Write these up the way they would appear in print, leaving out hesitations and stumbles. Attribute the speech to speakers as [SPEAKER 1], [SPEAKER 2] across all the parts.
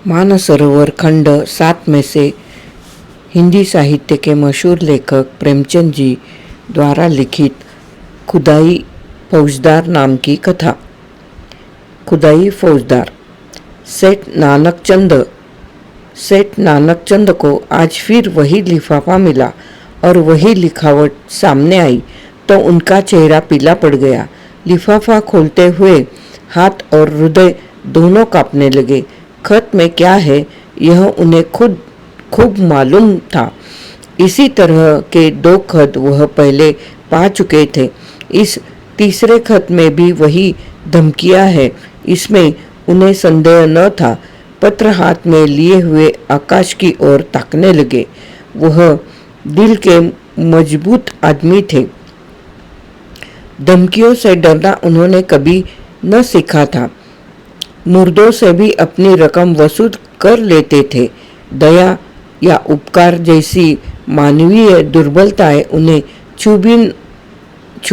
[SPEAKER 1] मानसरोवर खंड 7 में से हिंदी साहित्य के मशहूर लेखक प्रेमचंद जी द्वारा लिखित खुदाई फौजदार नाम की कथा। खुदाई फौजदार। सेठ नानकचंद को आज फिर वही लिफाफा मिला और वही लिखावट सामने आई तो उनका चेहरा पीला पड़ गया। लिफाफा खोलते हुए हाथ और हृदय दोनों कांपने लगे। खत में क्या है यह उन्हें खूब मालूम था। इसी तरह के 2 खत वह पहले पा चुके थे। इस तीसरे खत में भी वही धमकियां है, इसमें उन्हें संदेह न था। पत्र हाथ में लिए हुए आकाश की ओर ताकने लगे। वह दिल के मजबूत आदमी थे। धमकियों से डरना उन्होंने कभी न सीखा था। मुर्दों से भी अपनी रकम वसूल कर लेते थे। दया या उपकार जैसी मानवीय दुर्बलताएं उन्हें छू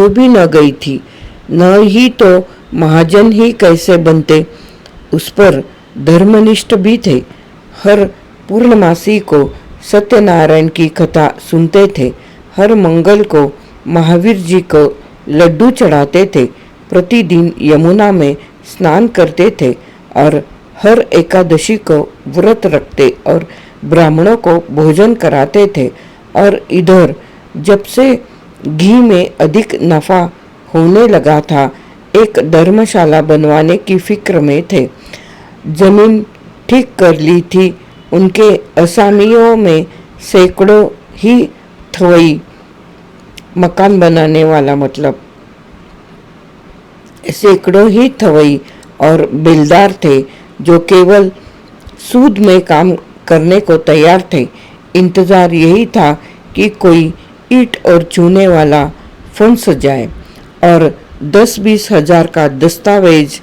[SPEAKER 1] भी न गई थी। न ही तो महाजन ही कैसे बनते, उस पर धर्मनिष्ठ भी थे। हर पूर्णमासी को सत्यनारायण की कथा सुनते थे। हर मंगल को महावीर जी को लड्डू चढ़ाते थे। प्रतिदिन यमुना में स्नान करते थे और हर एकादशी को व्रत रखते और ब्राह्मणों को भोजन कराते थे। और इधर जब से घी में अधिक नफा होने लगा था, एक धर्मशाला बनवाने की फिक्र में थे। जमीन ठीक कर ली थी। उनके असामियों में सैकड़ों ही थवई, मकान बनाने वाला मतलब सैकड़ों ही थवई और बेलदार थे जो केवल सूद में काम करने को तैयार थे। इंतजार यही था कि कोई ईंट और चूने वाला फंस जाए और 10-20 हजार का दस्तावेज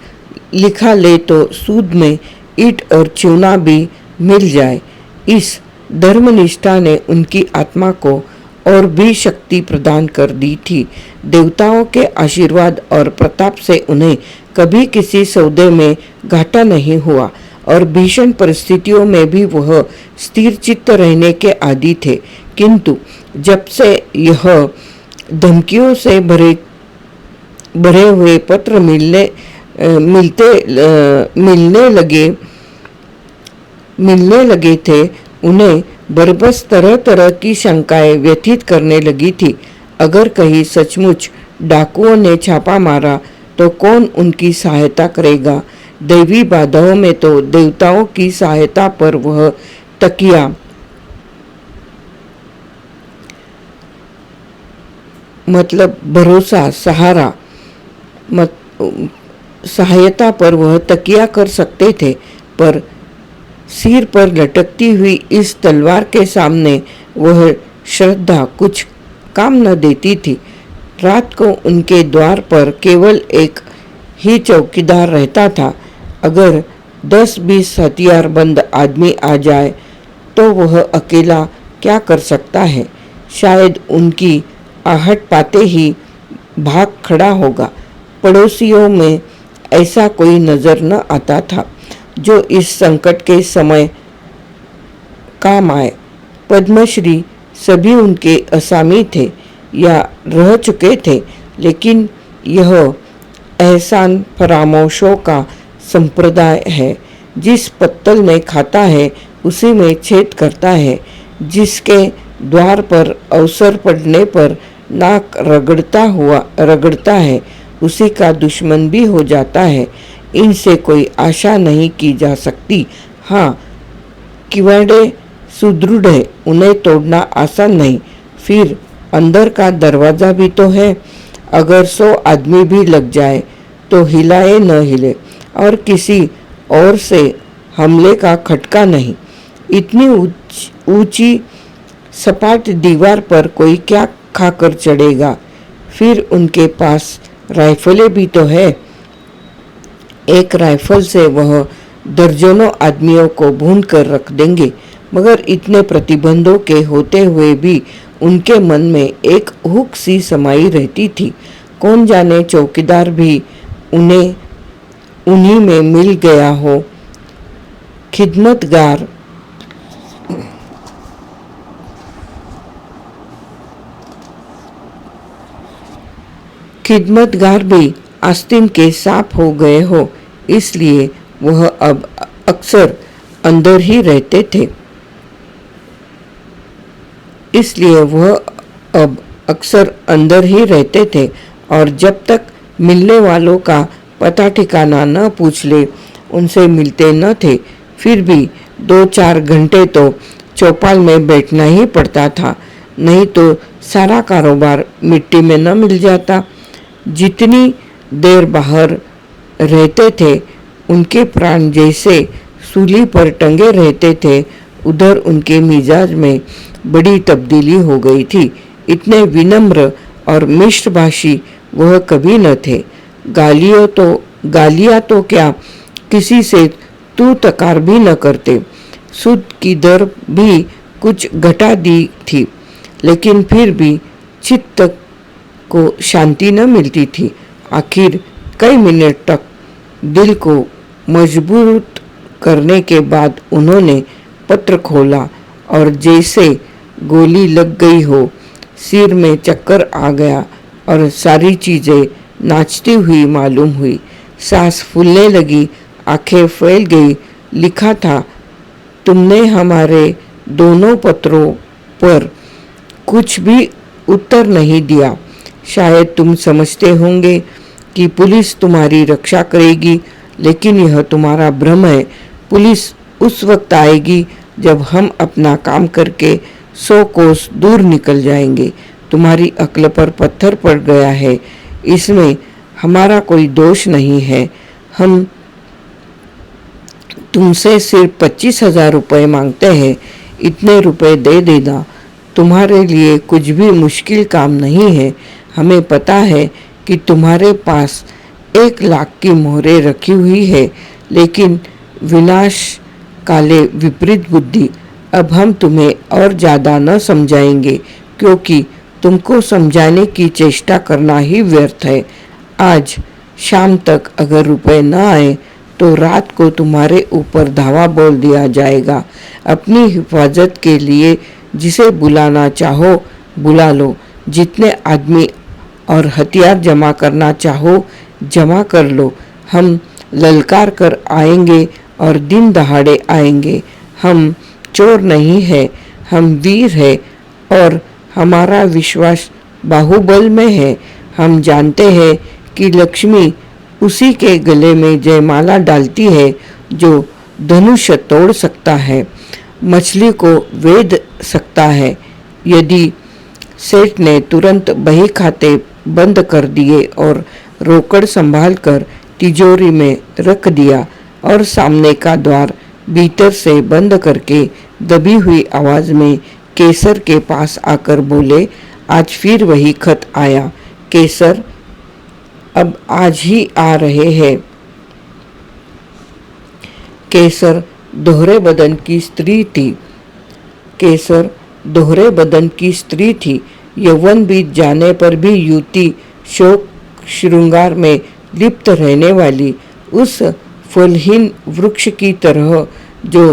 [SPEAKER 1] लिखा ले तो सूद में ईंट और चूना भी मिल जाए। इस धर्मनिष्ठा ने उनकी आत्मा को और भी शक्ति प्रदान कर दी थी। देवताओं के आशीर्वाद और प्रताप से उन्हें कभी किसी सौदे में घाटा नहीं हुआ और भीषण परिस्थितियों में भी वह स्थिर चित्त रहने के आदी थे। किंतु जब से यह धमकियों से भरे हुए पत्र मिलने लगे थे, उन्हें बरबस तरह तरह की शंकाएं व्यथित करने लगी थी। अगर कहीं सचमुच डाकुओं ने छापा मारा तो कौन उनकी सहायता करेगा? दैवी बाधाओं में तो देवताओं की सहायता पर वह तकिया मतलब भरोसा, सहायता पर वह तकिया कर सकते थे, पर सिर पर लटकती हुई इस तलवार के सामने वह श्रद्धा कुछ काम न देती थी। रात को उनके द्वार पर केवल एक ही चौकीदार रहता था। अगर 10-20 हथियारबंद आदमी आ जाए तो वह अकेला क्या कर सकता है? शायद उनकी आहट पाते ही भाग खड़ा होगा। पड़ोसियों में ऐसा कोई नजर न आता था जो इस संकट के समय काम आए। पद्मश्री सभी उनके असामी थे या रह चुके थे, लेकिन यह एहसान फरामोशों का संप्रदाय है। जिस पत्तल में खाता है उसी में छेद करता है। जिसके द्वार पर अवसर पड़ने पर नाक रगड़ता है उसी का दुश्मन भी हो जाता है। इनसे कोई आशा नहीं की जा सकती। हाँ, किवाड़े सुदृढ़ है, उन्हें तोड़ना आसान नहीं। फिर अंदर का दरवाजा भी तो है। अगर 100 आदमी भी लग जाए तो हिलाए न हिले और किसी और से हमले का खटका नहीं। इतनी ऊंची सपाट दीवार पर कोई क्या खाकर चढ़ेगा? फिर उनके पास राइफलें भी तो है। एक राइफल से वह दर्जनों आदमियों को भून कर रख देंगे। मगर इतने प्रतिबंधों के होते हुए भी उनके मन में एक हुक सी समाई रहती थी। कौन जाने चौकीदार भी उन्हीं में मिल गया हो। खिदमतगार खिदमतगार भी आस्तीन के सांप हो गए हो, इसलिए वह अब अक्सर अंदर ही रहते थे। और जब तक मिलने वालों का पता ठिकाना न पूछ ले उनसे मिलते न थे। फिर भी 2-4 घंटे तो चौपाल में बैठना ही पड़ता था, नहीं तो सारा कारोबार मिट्टी में न मिल जाता। जितनी देर बाहर रहते थे उनके प्राण जैसे सूली पर टंगे रहते थे, उधर उनके मिजाज में बड़ी तब्दीली हो गई थी। इतने विनम्र और मिष्टभाषी वह कभी न थे। गालियाँ तो क्या, किसी से तू तकार भी न करते। सूद की दर भी कुछ घटा दी थी, लेकिन फिर भी चित्त को शांति न मिलती थी। आखिर कई मिनट तक दिल को मजबूत करने के बाद उन्होंने पत्र खोला और जैसे गोली लग गई हो, सिर में चक्कर आ गया और सारी चीज़ें नाचती हुई मालूम हुई। सांस फूलने लगी, आंखें फैल गई। लिखा था, तुमने हमारे दोनों पत्रों पर कुछ भी उत्तर नहीं दिया। शायद तुम समझते होंगे कि पुलिस तुम्हारी रक्षा करेगी, लेकिन यह तुम्हारा भ्रम है। पुलिस उस वक्त आएगी जब हम अपना काम करके 100 कोस दूर निकल जाएंगे। तुम्हारी अक्ल पर पत्थर पड़ गया है, इसमें हमारा कोई दोष नहीं है। हम तुमसे सिर्फ 25,000 रुपये मांगते हैं, इतने रुपए दे देना। तुम्हारे लिए कुछ भी मुश्किल काम नहीं है। हमें पता है कि तुम्हारे पास 1 लाख की मोहरें रखी हुई है, लेकिन विनाश काले विपरीत बुद्धि। अब हम तुम्हें और ज़्यादा न समझाएंगे, क्योंकि तुमको समझाने की चेष्टा करना ही व्यर्थ है। आज शाम तक अगर रुपए न आए तो रात को तुम्हारे ऊपर धावा बोल दिया जाएगा। अपनी हिफाजत के लिए जिसे बुलाना चाहो बुला लो। जितने आदमी और हथियार जमा करना चाहो जमा कर लो। हम ललकार कर आएंगे और दिन दहाड़े आएंगे। हम चोर नहीं है, हम वीर है और हमारा विश्वास बाहुबल में है। हम जानते हैं कि लक्ष्मी उसी के गले में जयमाला डालती है जो धनुष तोड़ सकता है, मछली को वेध सकता है। यदि सेठ ने तुरंत बही खाते बंद कर दिए और रोकड़ संभाल कर तिजोरी में रख दिया और सामने का द्वार भीतर से बंद करके दबी हुई आवाज में केसर के पास आकर बोले, आज फिर वही खत आया। केसर अब आज ही आ रहे हैं। केसर दोहरे बदन की स्त्री थी। यौवन बीत जाने पर भी युवती शोक श्रृंगार में लिप्त रहने वाली, उस फलहीन वृक्ष की तरह जो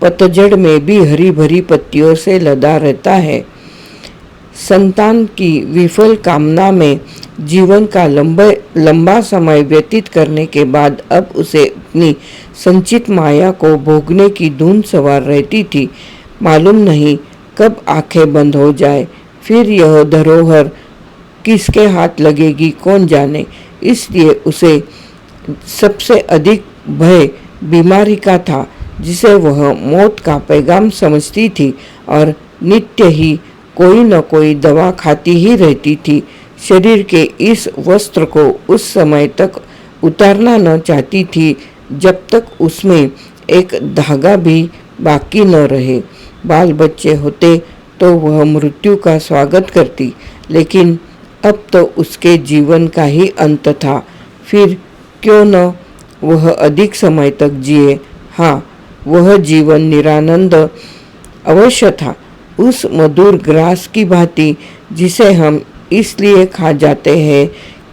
[SPEAKER 1] पतझड़ में भी हरी भरी पत्तियों से लदा रहता है। संतान की विफल कामना में जीवन का लंबा समय व्यतीत करने के बाद अब उसे अपनी संचित माया को भोगने की धुन सवार रहती थी। मालूम नहीं कब आंखें बंद हो जाए, फिर यह धरोहर किसके हाथ लगेगी कौन जाने। इसलिए उसे सबसे अधिक भय बीमारी का था, जिसे वह मौत का पैगाम समझती थी और नित्य ही कोई न कोई दवा खाती ही रहती थी। शरीर के इस वस्त्र को उस समय तक उतारना न चाहती थी जब तक उसमें एक धागा भी बाकी न रहे। बाल बच्चे होते तो वह मृत्यु का स्वागत करती, लेकिन अब तो उसके जीवन का ही अंत था। फिर क्यों न वह अधिक समय तक जिए। हाँ, वह जीवन निरानंद अवश्य था, उस मधुर ग्रास की भांति जिसे हम इसलिए खा जाते हैं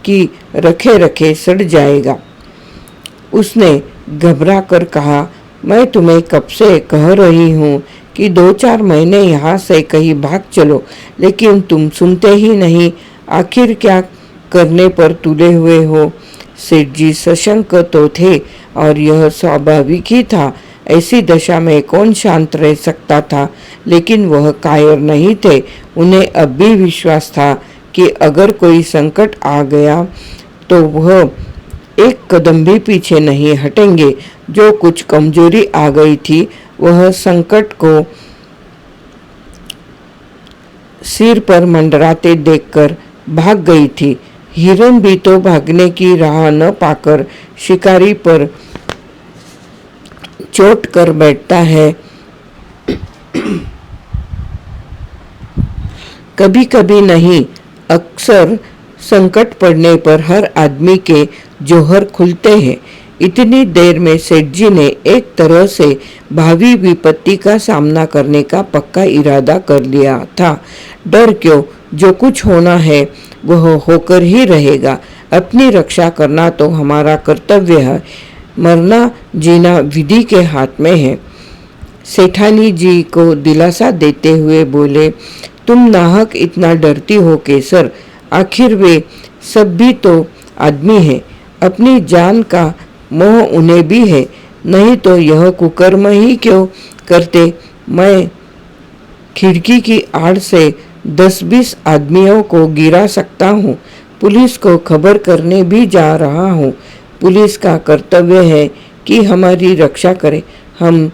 [SPEAKER 1] कि रखे रखे सड़ जाएगा। उसने घबरा कर कहा, मैं तुम्हें कब से कह रही हूँ कि 2-4 महीने यहाँ से कहीं भाग चलो, लेकिन तुम सुनते ही नहीं। आखिर क्या करने पर तुले हुए हो? सेठ जी सशंक तो थे और यह स्वाभाविक ही था। ऐसी दशा में कौन शांत रह सकता था, लेकिन वह कायर नहीं थे। उन्हें अब भी विश्वास था कि अगर कोई संकट आ गया तो वह एक कदम भी पीछे नहीं हटेंगे। जो कुछ कमजोरी आ गई थी वह संकट को सिर पर मंडराते देखकर भाग गई थी। हिरन भी तो भागने की राह न पाकर शिकारी पर चोट कर बैठता है। कभी कभी नहीं, अक्सर संकट पड़ने पर हर आदमी के जोहर खुलते हैं। इतनी देर में सेठ जी ने एक तरह से भावी विपत्ति का सामना करने का पक्का इरादा कर लिया था। डर क्यों, जो कुछ होना है वह होकर ही रहेगा। अपनी रक्षा करना तो हमारा कर्तव्य है। मरना जीना विधि के हाथ में है। सेठानी जी को दिलासा देते हुए बोले, तुम नाहक इतना डरती हो केसर। आखिर वे सब भी तो आदमी है। अपनी जान का मोह उन्हें भी है, नहीं तो यह कुकर्म ही क्यों करते। मैं खिड़की की आड़ से 10-20 आदमियों को गिरा सकता हूँ। पुलिस को खबर करने भी जा रहा हूँ। पुलिस का कर्तव्य है कि हमारी रक्षा करे। हम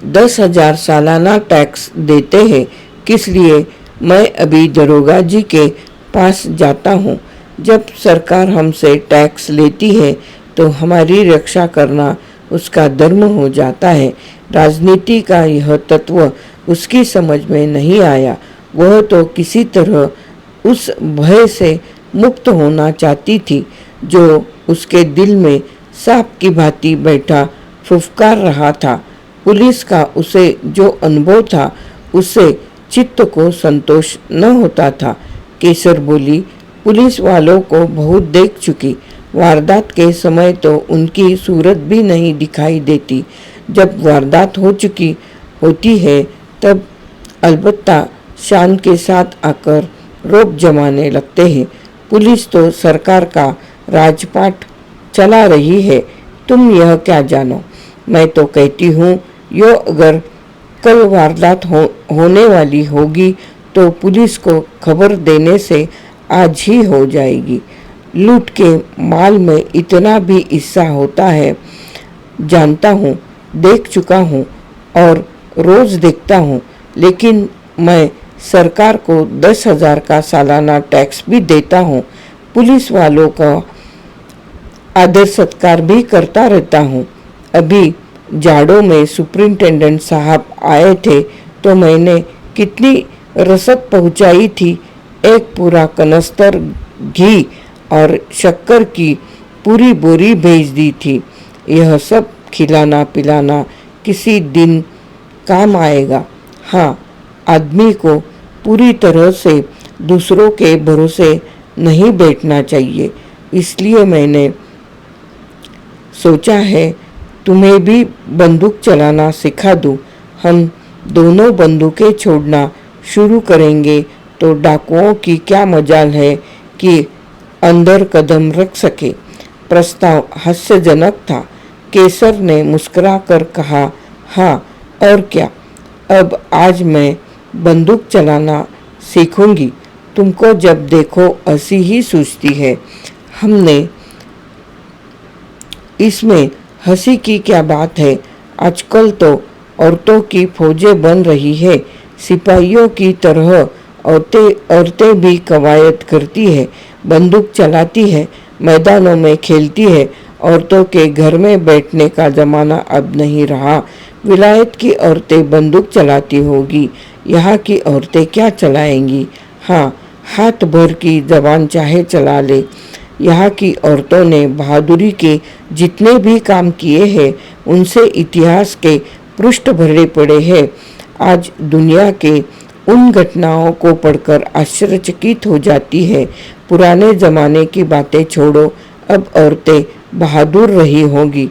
[SPEAKER 1] 10,000 सालाना टैक्स देते हैं। किस लिए? मैं अभी दरोगा जी के पास जाता हूँ। जब सरकार हमसे टैक्स लेती है तो हमारी रक्षा करना उसका धर्म हो जाता है। राजनीति का यह तत्व उसकी समझ में नहीं आया। वह तो किसी तरह उस भय से मुक्त होना चाहती थी जो उसके दिल में सांप की भांति बैठा फुफकार रहा था। पुलिस का उसे जो अनुभव था उससे चित्त को संतोष न होता था। केसर बोली, पुलिस वालों को बहुत देख चुकी। वारदात के समय तो उनकी सूरत भी नहीं दिखाई देती। जब वारदात हो चुकी होती है तब अलबत्ता शान के साथ आकर रोब जमाने लगते हैं। पुलिस तो सरकार का राजपाट चला रही है। तुम यह क्या जानो? मैं तो कहती हूँ यो अगर कल वारदात होने वाली होगी तो पुलिस को खबर देने से आज ही हो जाएगी। लूट के माल में इतना भी हिस्सा होता है, जानता हूँ, देख चुका हूँ और रोज देखता हूँ। लेकिन मैं सरकार को 10,000 का सालाना टैक्स भी देता हूँ। पुलिस वालों का आदर सत्कार भी करता रहता हूँ। अभी जाड़ों में सुपरिंटेंडेंट साहब आए थे तो मैंने कितनी रसद पहुंचाई थी। एक पूरा कनस्तर घी और शक्कर की पूरी बोरी भेज दी थी। यह सब खिलाना पिलाना किसी दिन काम आएगा। हाँ, आदमी को पूरी तरह से दूसरों के भरोसे नहीं बैठना चाहिए। इसलिए मैंने सोचा है तुम्हें भी बंदूक चलाना सिखा दूं। हम दोनों बंदूकें छोड़ना शुरू करेंगे तो डाकुओं की क्या मजाल है कि अंदर कदम रख सके। प्रस्ताव हास्यजनक था। केसर ने मुस्कुरा कर कहा, हाँ और क्या। अब आज मैं बंदूक चलाना सीखूंगी। तुमको जब देखो हंसी ही सूझती है। हमने इसमें हंसी की क्या बात है। आजकल तो औरतों की फौजें बन रही है। सिपाहियों की तरह औरतें भी कवायद करती है, बंदूक चलाती है, मैदानों में खेलती है। औरतों के घर में बैठने का जमाना अब नहीं रहा। विलायत की औरतें बंदूक चलाती होगी, यहाँ की औरतें क्या चलाएंगी। हाँ, हाथ भर की जबान चाहे चला ले। यहाँ की औरतों ने बहादुरी के जितने भी काम किए हैं उनसे इतिहास के पृष्ठ भरे पड़े हैं। आज दुनिया के उन घटनाओं को पढ़कर आश्चर्यचकित हो जाती है। पुराने जमाने की बातें छोड़ो, अब औरतें बहादुर रही होंगी।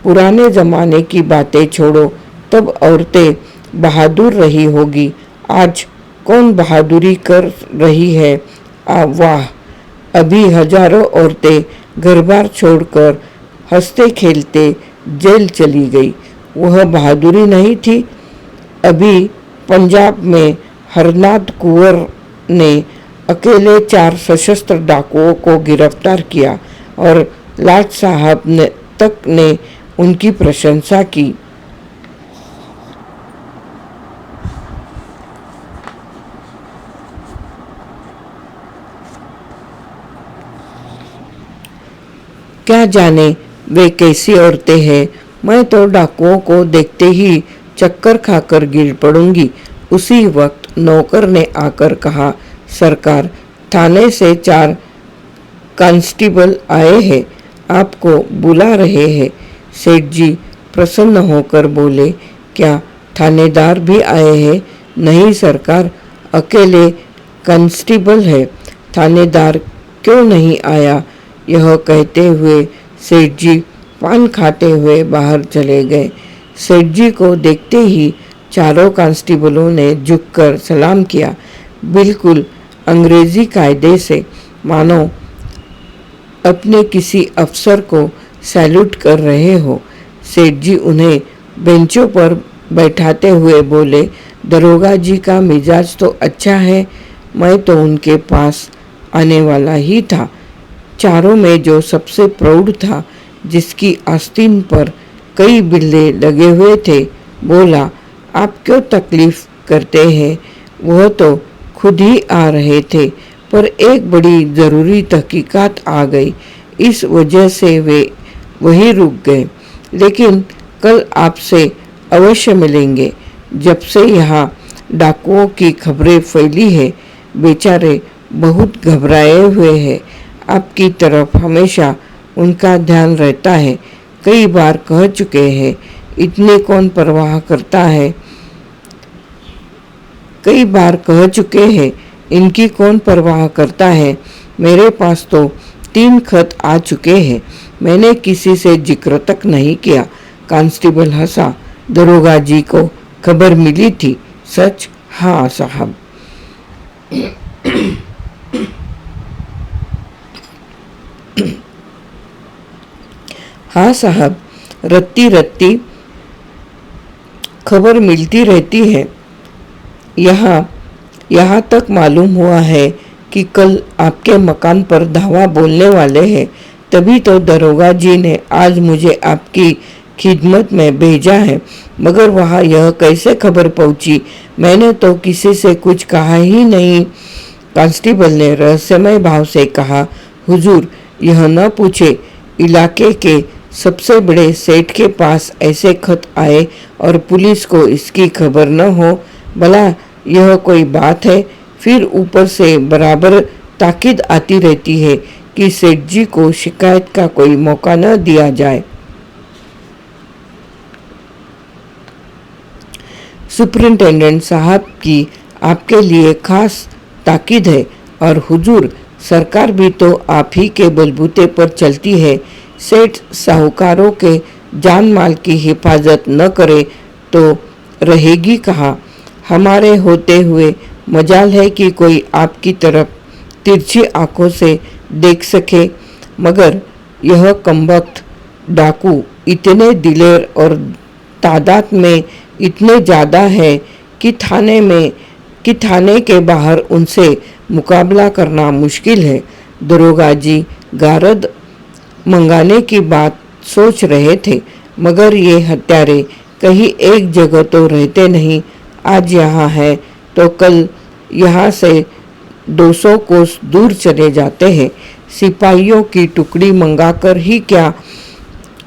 [SPEAKER 1] पुराने जमाने की बातें छोड़ो, तब औरतें बहादुर रही होगी। आज कौन बहादुरी कर रही है? वाह, अभी हजारों औरतें घर बार छोड़कर हंसते खेलते जेल चली गई। वह बहादुरी नहीं थी। अभी पंजाब में हरनाथ कुंवर ने अकेले 4 सशस्त्र डाकुओं को गिरफ्तार किया और लाट साहब ने उनकी प्रशंसा की। क्या जाने वे कैसी औरतें हैं। मैं तो डाकुओं को देखते ही चक्कर खाकर गिर पड़ूंगी। उसी वक्त नौकर ने आकर कहा, सरकार, थाने से 4 कांस्टेबल आए हैं, आपको बुला रहे हैं। सेठ जी प्रसन्न होकर बोले, क्या थानेदार भी आए हैं? नहीं सरकार, अकेले कांस्टेबल है, थानेदार क्यों नहीं आया? यह कहते हुए सेठ जी पान खाते हुए बाहर चले गए। सेठ जी को देखते ही चारों कांस्टेबलों ने झुककर सलाम किया, बिल्कुल अंग्रेजी कायदे से, मानो अपने किसी अफसर को सैल्यूट कर रहे हो। सेठ जी उन्हें बेंचों पर बैठाते हुए बोले, दरोगा जी का मिजाज तो अच्छा है, मैं तो उनके पास आने वाला ही था। चारों में जो सबसे प्रौढ़ था, जिसकी आस्तीन पर कई बिल्ले लगे हुए थे, बोला, आप क्यों तकलीफ करते हैं? वह तो खुद ही आ रहे थे, पर एक बड़ी ज़रूरी तहकीकात आ गई, इस वजह से वे वहीं रुक गए। लेकिन कल आपसे अवश्य मिलेंगे। जब से यहाँ डाकुओं की खबरें फैली है, बेचारे बहुत घबराए हुए हैं। आपकी तरफ हमेशा उनका ध्यान रहता है। कई बार कह चुके हैं, इतनी कौन परवाह करता है। कई बार कह चुके हैं, इनकी कौन परवाह करता है। मेरे पास तो 3 खत आ चुके हैं, मैंने किसी से जिक्र तक नहीं किया। कांस्टेबल हंसा, दरोगा जी को खबर मिली थी? सच? हाँ साहब। हाँ साहब, रत्ती रत्ती खबर मिलती रहती है। यहाँ तक मालूम हुआ है कि कल आपके मकान पर धावा बोलने वाले हैं। तभी तो दरोगा जी ने आज मुझे आपकी खिदमत में भेजा है। मगर वहाँ यह कैसे खबर पहुँची? मैंने तो किसी से कुछ कहा ही नहीं। कांस्टेबल ने रहस्यमय भाव से कहा, हुजूर, यह न पूछे, इलाके के सबसे बड़े सेठ के पास ऐसे खत आए और पुलिस को इसकी खबर न हो, भला यह कोई बात है? फिर ऊपर से बराबर ताकीद आती रहती है कि सेठ जी को शिकायत का कोई मौका न दिया जाए। सुपरिंटेंडेंट साहब की आपके लिए खास ताकीद है, और हुजूर, सरकार भी तो आप ही के बलबूते पर चलती है। सेठ साहूकारों के जान माल की हिफाजत न करे तो रहेगी कहाँ? हमारे होते हुए मजाल है कि कोई आपकी तरफ तिरछी आंखों से देख सके। मगर यह कमबख्त डाकू इतने दिलेर और तादाद में इतने ज़्यादा है कि थाने के बाहर उनसे मुकाबला करना मुश्किल है। दरोगा जी गारद मंगाने की बात सोच रहे थे, मगर ये हत्यारे कहीं एक जगह तो रहते नहीं। आज यहाँ है तो कल यहाँ से 200 कोस दूर चले जाते हैं। सिपाहियों की टुकड़ी मंगाकर ही क्या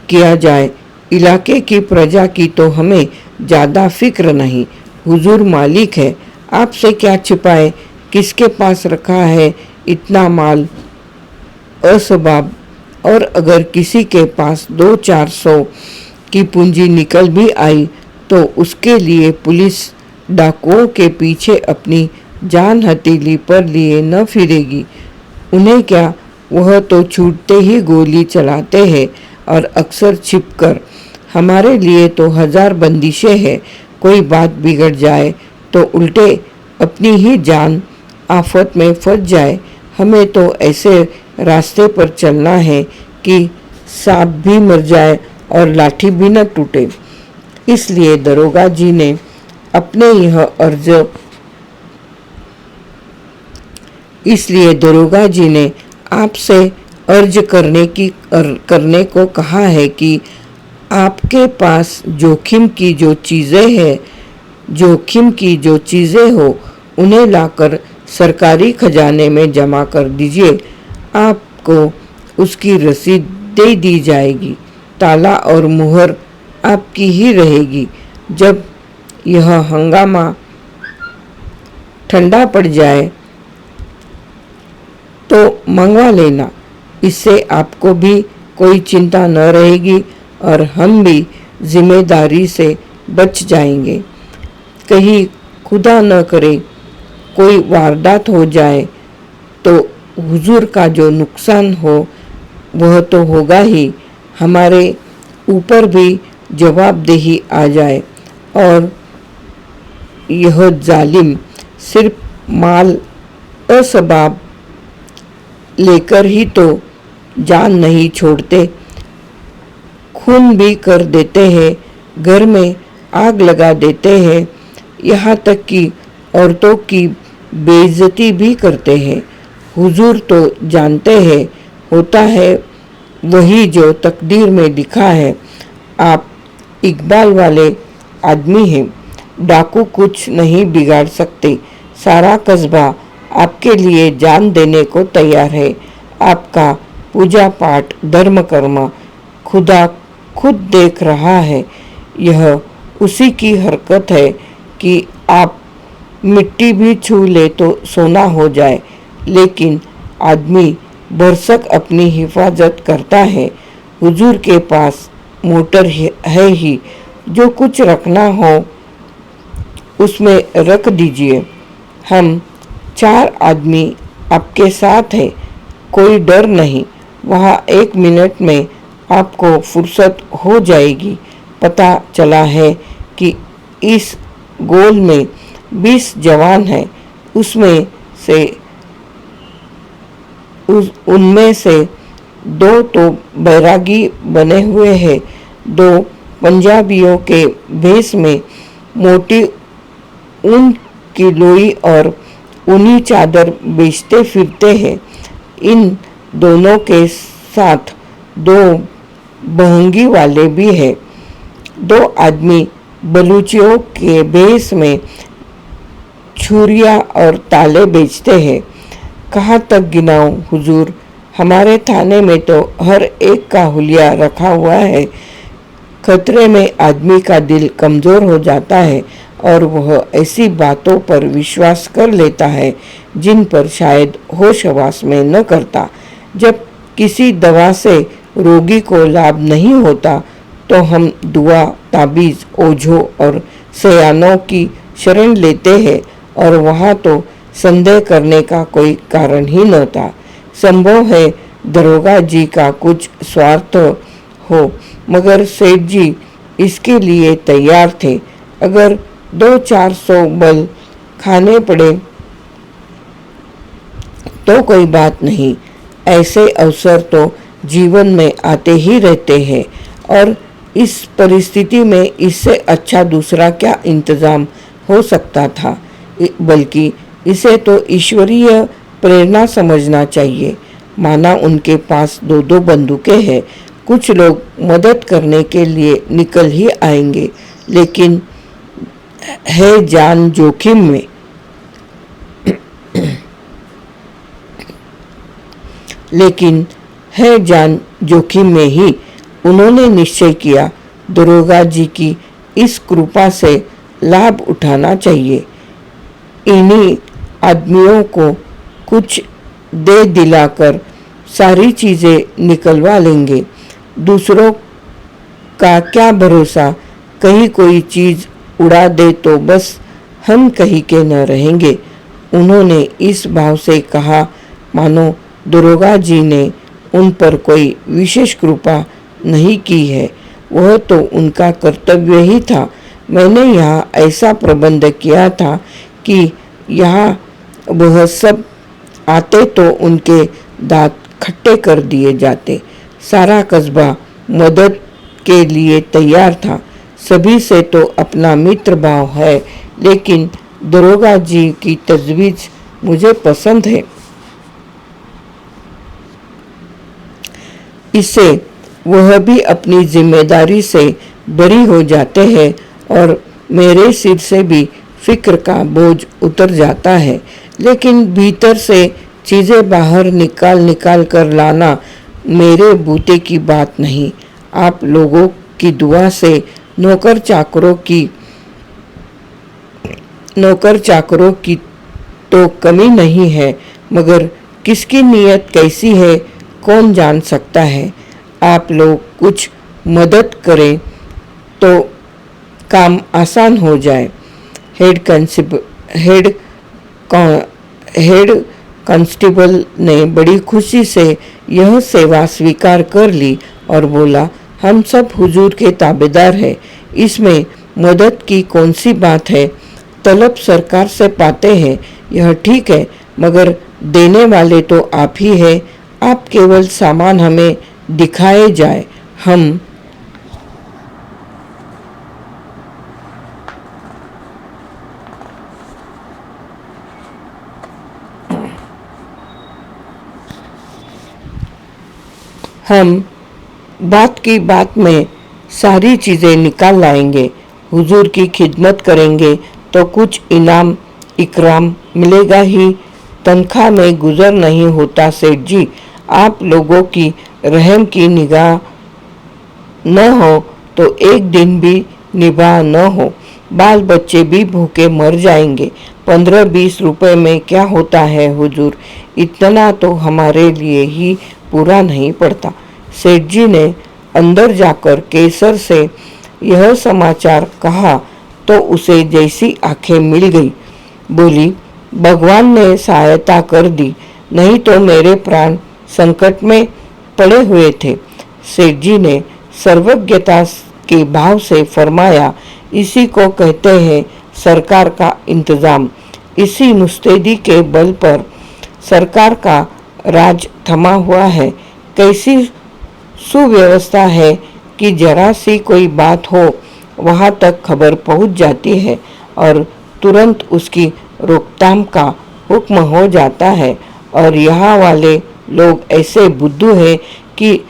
[SPEAKER 1] किया जाए? इलाके की प्रजा की तो हमें ज़्यादा फिक्र नहीं। हुजूर मालिक है, आपसे क्या छिपाए? किसके पास रखा है इतना माल असबाब? और अगर किसी के पास 200-400 की पूंजी निकल भी आई तो उसके लिए पुलिस डाकुओं के पीछे अपनी जान हथेली पर लिए न फिरेगी। उन्हें क्या, वह तो छूटते ही गोली चलाते हैं और अक्सर छिपकर। हमारे लिए तो 1000 बंदिशें हैं। कोई बात बिगड़ जाए तो उल्टे अपनी ही जान आफत में फंस जाए। हमें तो ऐसे रास्ते पर चलना है कि सांप भी मर जाए और लाठी भी न टूटे। इसलिए दरोगा जी ने अपने यह अर्ज इसलिए दरोगा जी ने आपसे अर्ज करने को कहा है कि आपके पास जोखिम की जो चीज़ें हो उन्हें लाकर सरकारी खजाने में जमा कर दीजिए। आपको उसकी रसीद दे दी जाएगी। ताला और मुहर आपकी ही रहेगी। जब यह हंगामा ठंडा पड़ जाए तो मंगवा लेना। इससे आपको भी कोई चिंता न रहेगी और हम भी जिम्मेदारी से बच जाएंगे। कहीं खुदा न करे कोई वारदात हो जाए तो हुजूर का जो नुकसान हो वह तो होगा ही, हमारे ऊपर भी जवाबदेही आ जाए और यह जालिम सिर्फ माल असबाब लेकर ही तो जान नहीं छोड़ते, खून भी कर देते हैं, घर में आग लगा देते हैं, यहाँ तक कि औरतों की बेइज्जती भी करते हैं। हुजूर तो जानते हैं होता है वही जो तकदीर में लिखा है। आप इकबाल वाले आदमी हैं, डाकू कुछ नहीं बिगाड़ सकते। सारा कस्बा आपके लिए जान देने को तैयार है। आपका पूजा पाठ धर्म कर्म खुदा खुद देख रहा है। यह उसी की हरकत है कि आप मिट्टी भी छू ले तो सोना हो जाए, लेकिन आदमी बरसक अपनी हिफाजत करता है। हुजूर के पास मोटर है ही, जो कुछ रखना हो उसमें रख दीजिए। हम 4 आदमी आपके साथ हैं, कोई डर नहीं। वहाँ 1 मिनट में आपको फुर्सत हो जाएगी। पता चला है कि इस गोल में 20 जवान हैं, उनमें से 2 तो बैरागी बने हुए हैं, 2 पंजाबियों के भेष में मोटी ऊन की लोई और ऊनी चादर बेचते फिरते हैं। इन दोनों के साथ 2 बहंगी वाले भी हैं। 2 आदमी बलूचियों के भेष में छुरियाँ और ताले बेचते हैं। कहाँ तक गिनाऊं हुजूर, हमारे थाने में तो हर एक का हुलिया रखा हुआ है। खतरे में आदमी का दिल कमज़ोर हो जाता है और वह ऐसी बातों पर विश्वास कर लेता है जिन पर शायद होश हवास में न करता। जब किसी दवा से रोगी को लाभ नहीं होता तो हम दुआ, ताबीज़, ओझों और सयानों की शरण लेते हैं और वहाँ तो संदेह करने का कोई कारण ही न होता। संभव है दरोगा जी का कुछ स्वार्थ हो, मगर सेठ जी इसके लिए तैयार थे। अगर 200-400 बल खाने पड़े तो कोई बात नहीं। ऐसे अवसर तो जीवन में आते ही रहते हैं और इस परिस्थिति में इससे अच्छा दूसरा क्या इंतजाम हो सकता था। बल्कि इसे तो ईश्वरीय प्रेरणा समझना चाहिए। माना उनके पास 2-2 बंदूकें हैं, कुछ लोग मदद करने के लिए निकल ही आएंगे, लेकिन है जान जोखिम में। ही उन्होंने निश्चय किया दरोगा जी की इस कृपा से लाभ उठाना चाहिए। इन्हीं आदमियों को कुछ दे दिलाकर सारी चीज़ें निकलवा लेंगे। दूसरों का क्या भरोसा, कहीं कोई चीज़ उड़ा दे तो बस हम कहीं के न रहेंगे। उन्होंने इस भाव से कहा मानो दरोगा जी ने उन पर कोई विशेष कृपा नहीं की है। वह तो उनका कर्तव्य ही था। मैंने यहाँ ऐसा प्रबंध किया था कि यहाँ वह सब आते तो उनके दांत खट्टे कर दिए जाते। सारा कस्बा मदद के लिए तैयार था। सभी से तो अपना मित्र भाव है, लेकिन दरोगा जी की तजवीज़ मुझे पसंद है। इससे वह भी अपनी जिम्मेदारी से बरी हो जाते हैं और मेरे सिर से भी फिक्र का बोझ उतर जाता है। लेकिन भीतर से चीज़ें बाहर निकाल कर लाना मेरे बूते की बात नहीं। आप लोगों की दुआ से नौकर चाकरों की तो कमी नहीं है, मगर किसकी नीयत कैसी है कौन जान सकता है। आप लोग कुछ मदद करें तो काम आसान हो जाए। हेड कांस्टेबल ने बड़ी खुशी से यह सेवा स्वीकार कर ली और बोला, हम सब हुजूर के ताबेदार हैं। इसमें मदद की कौन सी बात है। तलब सरकार से पाते हैं, यह ठीक है, मगर देने वाले तो आप ही हैं। आप केवल सामान हमें दिखाए जाए, हम बात की बात में सारी चीज़ें निकाल लाएंगे। हुजूर की खिदमत करेंगे तो कुछ इनाम इकराम मिलेगा ही। तनख्वाह में गुजर नहीं होता सेठ जी। आप लोगों की रहम की निगाह न हो तो एक दिन भी निभा न हो, बाल बच्चे भी भूखे मर जाएंगे। 15-20 रुपए में क्या होता है हुजूर, इतना तो हमारे लिए ही पूरा नहीं पड़ता। सेठ जी ने अंदर जाकर केसर से यह समाचार कहा तो उसे जैसी आंखें मिल गई। बोली, भगवान ने सहायता कर दी, नहीं तो मेरे प्राण संकट में पड़े हुए थे। सेठ जी ने सर्वज्ञता के भाव से फरमाया, इसी को कहते हैं सरकार का इंतजाम। इसी मुस्तैदी के बल पर सरकार का राज थमा हुआ है। कैसी सुव्यवस्था है कि जरा सी कोई बात हो वहां तक खबर पहुंच जाती है और तुरंत उसकी रोकथाम का हुक्म हो जाता है। और यहाँ वाले लोग ऐसे बुद्धू हैं कि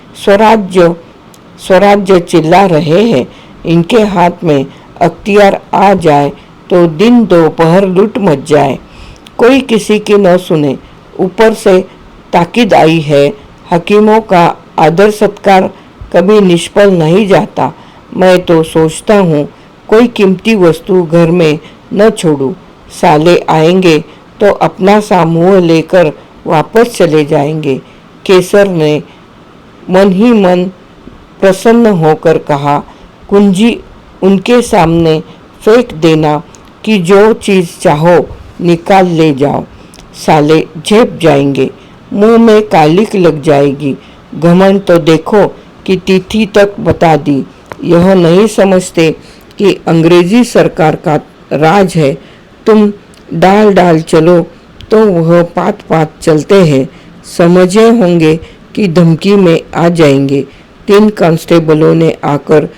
[SPEAKER 1] स्वराज्य चिल्ला रहे हैं। इनके हाथ में अख्तियार आ जाए तो दिन दोपहर लूट मच जाए, कोई किसी की न सुने। ऊपर से ताकीद आई है, हकीमों का आदर सत्कार कभी निष्फल नहीं जाता। मैं तो सोचता हूँ कोई कीमती वस्तु घर में न छोड़ूं। साले आएंगे तो अपना सा मुँह लेकर वापस चले जाएंगे। केसर ने मन ही मन प्रसन्न होकर कहा, कुंजी उनके सामने फेंक देना कि जो चीज़ चाहो निकाल ले जाओ। साले झेप जाएंगे, मुंह में कालिक लग जाएगी। घमंड तो देखो कि तिथि तक बता दी। यह नहीं समझते कि अंग्रेजी सरकार का राज है। तुम डाल चलो तो वह पात चलते हैं। समझे होंगे कि धमकी में आ जाएंगे। 3 कांस्टेबलों ने आकर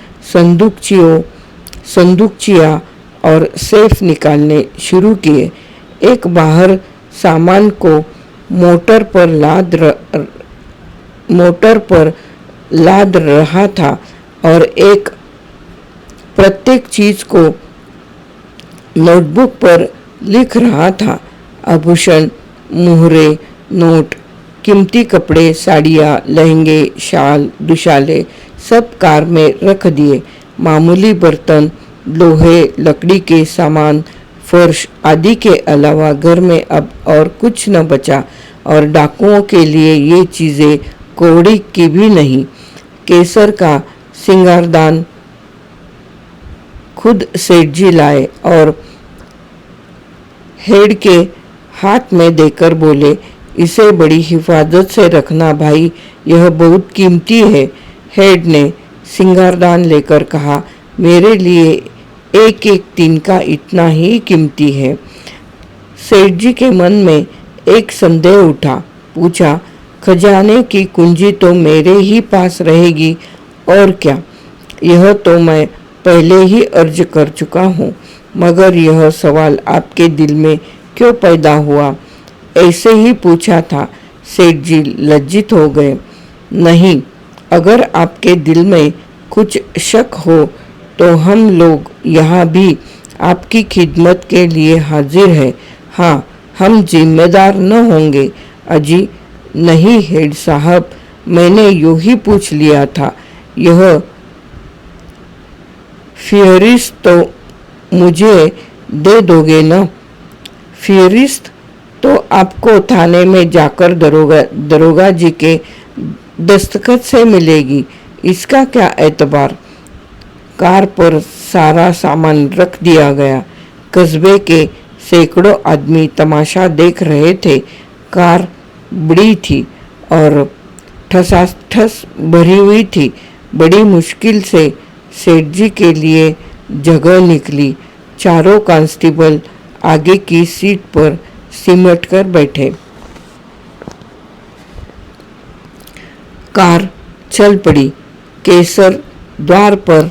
[SPEAKER 1] संदूकचियाँ और सेफ निकालने शुरू किए। एक बाहर सामान को मोटर पर लाद रहा था और एक प्रत्येक चीज को नोटबुक पर लिख रहा था। आभूषण, मुहरे, नोट, कीमती कपड़े, साड़ियाँ, लहंगे, शाल, दुशाले सब कार में रख दिए। मामूली बर्तन, लोहे, लकड़ी के सामान, फर्श आदि के अलावा घर में अब और कुछ न बचा और डाकुओं के लिए ये चीज़ें कौड़ी की भी नहीं। केसर का सिंगारदान खुद सेठ जी लाए और हेड के हाथ में देकर बोले, इसे बड़ी हिफाजत से रखना भाई, यह बहुत कीमती है। हेड ने सिंगारदान लेकर कहा, मेरे लिए एक एक तिनका इतना ही कीमती है। सेठ जी के मन में एक संदेह उठा। पूछा, खजाने की कुंजी तो मेरे ही पास रहेगी और क्या? यह तो मैं पहले ही अर्ज कर चुका हूँ, मगर यह सवाल आपके दिल में क्यों पैदा हुआ? ऐसे ही पूछा था। सेठ जी लज्जित हो गए। नहीं, अगर आपके दिल में कुछ शक हो तो हम लोग यहाँ भी आपकी खिदमत के लिए हाजिर हैं। हाँ, हम जिम्मेदार न होंगे। अजी नहीं हेड साहब, मैंने यूं ही पूछ लिया था। यह फिहरिस्त तो मुझे दे दोगे ना? फिहरिस्त तो आपको थाने में जाकर दरोगा जी के दस्तखत से मिलेगी। इसका क्या एतबार? कार पर सारा सामान रख दिया गया। कस्बे के सैकड़ों आदमी तमाशा देख रहे थे। कार बड़ी थी और ठसाठस भरी हुई थी। बड़ी मुश्किल से सेठ जी के लिए जगह निकली। चारों कांस्टेबल आगे की सीट पर सिमट कर बैठे। कार चल पड़ी। केसर द्वार पर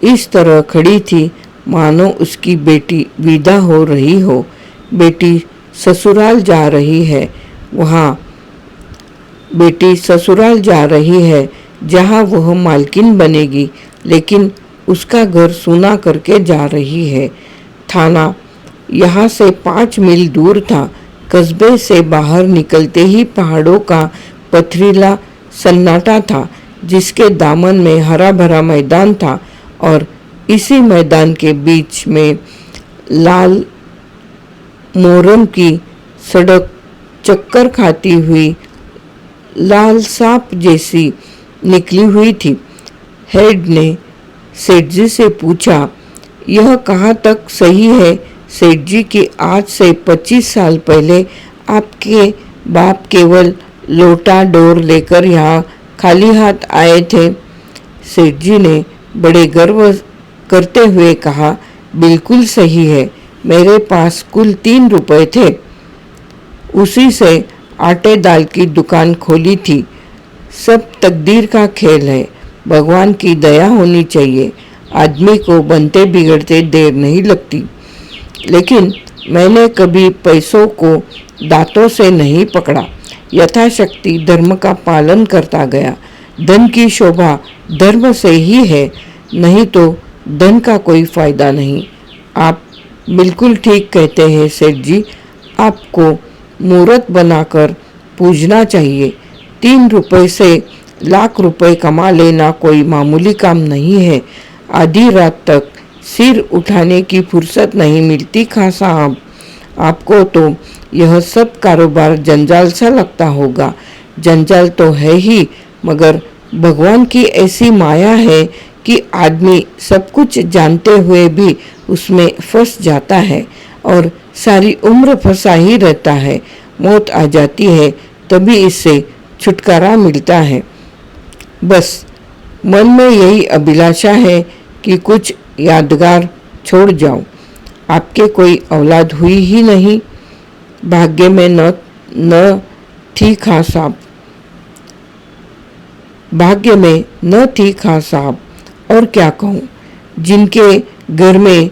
[SPEAKER 1] इस तरह खड़ी थी मानो उसकी बेटी विदा हो रही हो। बेटी ससुराल जा रही है। बेटी ससुराल जा रही है जहाँ वह मालकिन बनेगी, लेकिन उसका घर सूना करके जा रही है। थाना यहाँ से 5 मील दूर था। कस्बे से बाहर निकलते ही पहाड़ों का पथरीला सन्नाटा था, जिसके दामन में हरा भरा मैदान था और इसी मैदान के बीच में लाल मोरम की सड़क चक्कर खाती हुई लाल सांप जैसी निकली हुई थी। हेड ने सेठ जी से पूछा, यह कहाँ तक सही है सेठ जी कि आज से 25 साल पहले आपके बाप केवल लोटा डोर लेकर यहाँ खाली हाथ आए थे? सेठ जी ने बड़े गर्व करते हुए कहा, बिल्कुल सही है। मेरे पास कुल 3 रुपए थे। उसी से आटे दाल की दुकान खोली थी। सब तकदीर का खेल है। भगवान की दया होनी चाहिए। आदमी को बनते बिगड़ते देर नहीं लगती। लेकिन मैंने कभी पैसों को दांतों से नहीं पकड़ा। यथाशक्ति धर्म का पालन करता गया। धन की शोभा धर्म से ही है, नहीं तो धन का कोई फायदा नहीं। आप बिल्कुल ठीक कहते हैं सेठ जी। आपको मूर्त बनाकर पूजना चाहिए। 3 रुपए से लाख रुपए कमा लेना कोई मामूली काम नहीं है। आधी रात तक सिर उठाने की फुर्सत नहीं मिलती खां साहब। आपको तो यह सब कारोबार जंजाल सा लगता होगा। जंजाल तो है ही, मगर भगवान की ऐसी माया है कि आदमी सब कुछ जानते हुए भी उसमें फंस जाता है और सारी उम्र फंसा ही रहता है। मौत आ जाती है तभी इससे छुटकारा मिलता है। बस मन में यही अभिलाषा है कि कुछ यादगार छोड़ जाऊं। आपके कोई औलाद हुई ही नहीं। भाग्य में न थी खां साहब। भाग्य में न थी खां साहब। और क्या कहूँ, जिनके घर में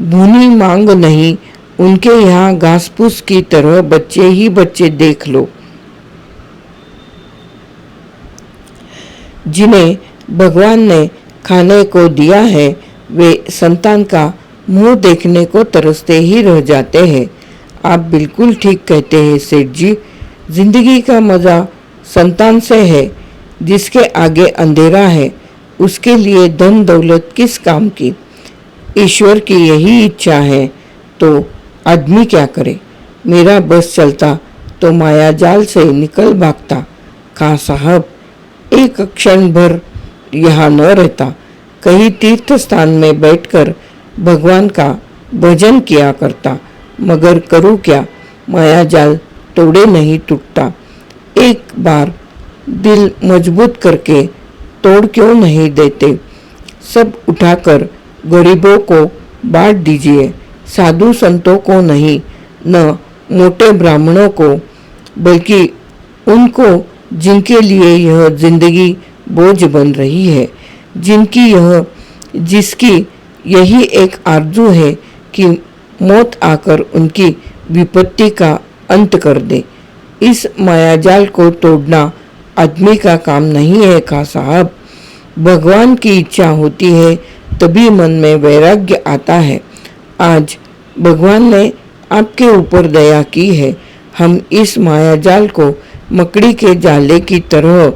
[SPEAKER 1] भूनी मांग नहीं, उनके यहाँ घास फूस की तरह बच्चे ही बच्चे देख लो। जिन्हें भगवान ने खाने को दिया है, वे संतान का मुंह देखने को तरसते ही रह जाते हैं। आप बिल्कुल ठीक कहते हैं सेठ जी। जिंदगी का मजा संतान से है। जिसके आगे अंधेरा है, उसके लिए धन दौलत किस काम की? ईश्वर की यही इच्छा है तो आदमी क्या करे। मेरा बस चलता तो माया जाल से निकल भागता। खां साहब एक क्षण भर यहाँ न रहता, कहीं तीर्थ स्थान में बैठकर भगवान का भजन किया करता। मगर करूँ क्या, माया जाल तोड़े नहीं टूटता। एक बार दिल मजबूत करके तोड़ क्यों नहीं देते। सब उठाकर गरीबों को बांट दीजिए, साधु संतों को नहीं, न मोटे ब्राह्मणों को, बल्कि उनको जिनके लिए यह जिंदगी बोझ बन रही है, जिसकी यही एक आरजू है कि मौत आकर उनकी विपत्ति का अंत कर दे। इस मायाजाल को तोड़ना आदमी का काम नहीं है खा साहब। भगवान की इच्छा होती है तभी मन में वैराग्य आता है। आज भगवान ने आपके ऊपर दया की है। हम इस मायाजाल को मकड़ी के जाले की तरह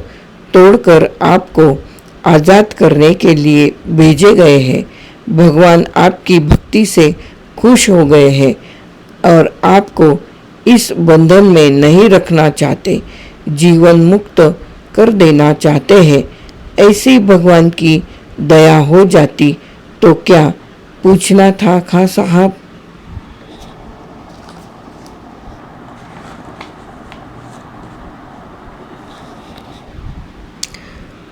[SPEAKER 1] तोड़कर आपको आज़ाद करने के लिए भेजे गए हैं। भगवान आपकी भक्ति से खुश हो गए हैं और आपको इस बंधन में नहीं रखना चाहते, जीवन मुक्त कर देना चाहते हैं। ऐसी भगवान की दया हो जाती तो क्या पूछना था खां साहब।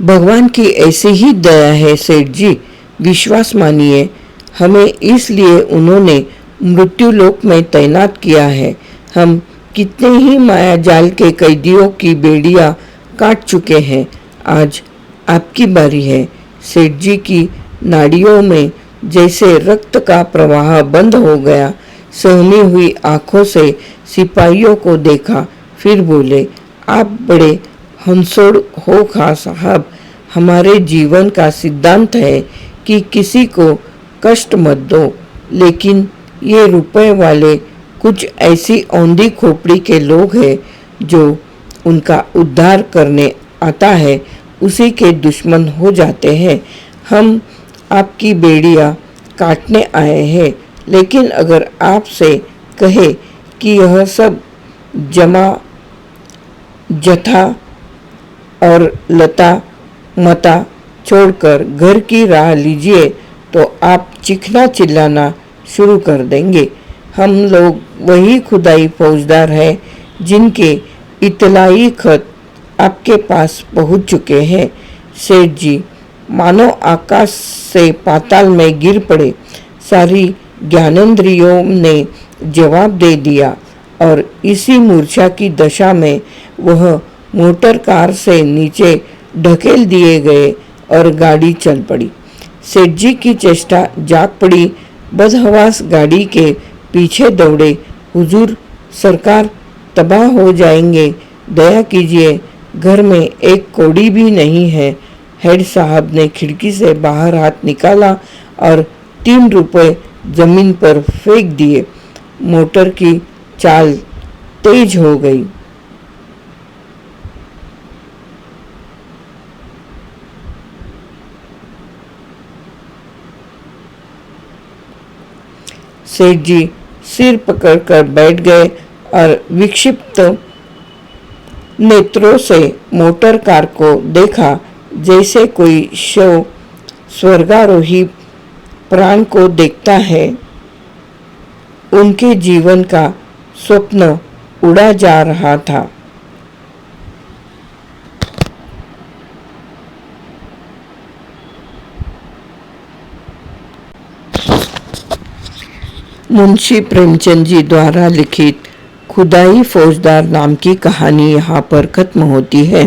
[SPEAKER 1] भगवान की ऐसी ही दया है सेठ जी, विश्वास मानिए। हमें इसलिए उन्होंने मृत्युलोक में तैनात किया है। हम कितने ही माया जाल के कैदियों की बेड़ियां काट चुके हैं। आज आपकी बारी है। सेठ जी की नाड़ियों में जैसे रक्त का प्रवाह बंद हो गया। सहमी हुई आंखों से सिपाहियों को देखा, फिर बोले, आप बड़े हंसोड़ हो खां साहब। हमारे जीवन का सिद्धांत है कि किसी को कष्ट मत दो, लेकिन ये रुपए वाले कुछ ऐसी औंधी खोपड़ी के लोग हैं जो उनका उद्धार करने आता है उसी के दुश्मन हो जाते हैं। हम आपकी बेड़ियां काटने आए हैं, लेकिन अगर आपसे कहे कि यह सब जमा जथा और लता मता छोड़कर घर की राह लीजिए तो आप चीखना चिल्लाना शुरू कर देंगे। हम लोग वही खुदाई फौजदार हैं जिनके इतलाई खत आपके पास पहुंच चुके हैं। सेठ जी मानो आकाश से पाताल में गिर पड़े। सारी ज्ञानेंद्रियों ने जवाब दे दिया और इसी मूर्छा की दशा में वह मोटर कार से नीचे ढकेल दिए गए और गाड़ी चल पड़ी। सेठ जी की चेष्टा जाग पड़ी। बदहवास गाड़ी के पीछे दौड़े, हुजूर सरकार तबाह हो जाएंगे, दया कीजिए, घर में एक कौड़ी भी नहीं है। हेड साहब ने खिड़की से बाहर हाथ निकाला और 3 रुपए जमीन पर फेंक दिए। मोटर की चाल तेज हो गई। सेठ जी सिर पकड़कर बैठ गए और विक्षिप्त नेत्रों से मोटर कार को देखा, जैसे कोई शव स्वर्गारोही प्राण को देखता है। उनके जीवन का स्वप्न उड़ा जा रहा था। मुंशी प्रेमचंद जी द्वारा लिखित खुदाई फौजदार नाम की कहानी यहाँ पर खत्म होती है।